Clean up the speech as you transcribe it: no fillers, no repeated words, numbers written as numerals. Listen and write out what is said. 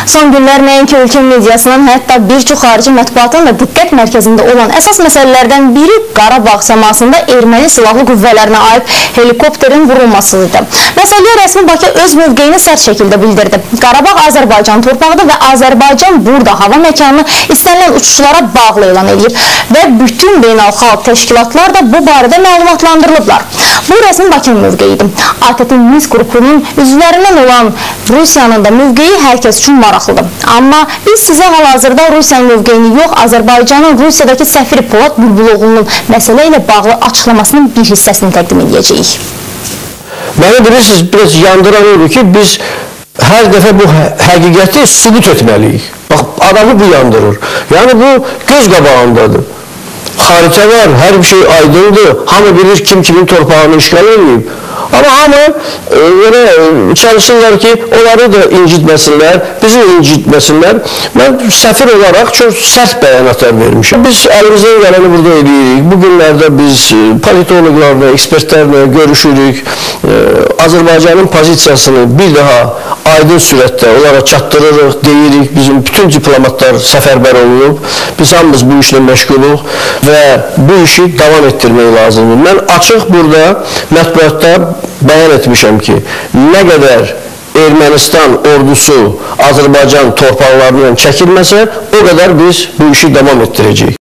Son günlər nəinki ölkə mediasının, hətta bir çox xarici mətbuatın da diqqət mərkəzində olan əsas məsələlərdən biri Qarabağ səmasında erməni silahlı qüvvələrinə aid helikopterin vurulmasıdır. Məsələyə rəsmi Bakı öz mövqeyini sərt şəkildə bildirdi. Qarabağ Azərbaycan torpağıdır və Azərbaycan burada hava məkanını istənilən uçuşlara bağlı elan edir və bütün beynəlxalq təşkilatlar da bu barədə məlumatlandırılıblar. Bu rəsmi Bakının mövqeyidir. ATƏT-in Minsk qrupunun üzvlərindən olan Rusiyanın da mövqeyi hər kəs üçün maraqlıdır. Amma biz sizə hal-hazırda Rusiyanın mövqeyini yox, Azərbaycanın Rusiyadakı səfiri Polad Bülbüloğlu'nun məsələ ilə bağlı açıqlamasının bir hissəsini təqdim edəcəyik. Məni bilirsiniz, biraz yandıran odur ki, biz hər dəfə bu həqiqəti sübut etməliyik. Bax, adamı bu yandırır. Yəni bu göz qabağındadır. Xaritə var, hər bir şey aydındır. Hamı bilir kim kimin torpağını işgal edib. Amma hamı çalışırlar ki, onları da incitməsinlər, bizi incitməsinlər. Mən səfir olaraq çox sərt bəyanatlar vermişəm. Biz əlimizdən gələni burada edirik. Bu günlərdə biz politologlarla, ekspertlərlə görüşürük. Azərbaycanın pozisiyasını bir daha aydın sürətdə onlara çatdırırıq, deyirik. Bizim bütün diplomatlar səfərbər olunub. Biz hamımız bu işlə məşğuluq və bu işi davam etdirmək lazımdır. Mən açıq burada mətbuatda bəyan etmişəm ki, nə qədər Ermənistan ordusu Azərbaycan torpaqlarından çəkilməsə, o qədər biz bu işi davam etdirəcəyik.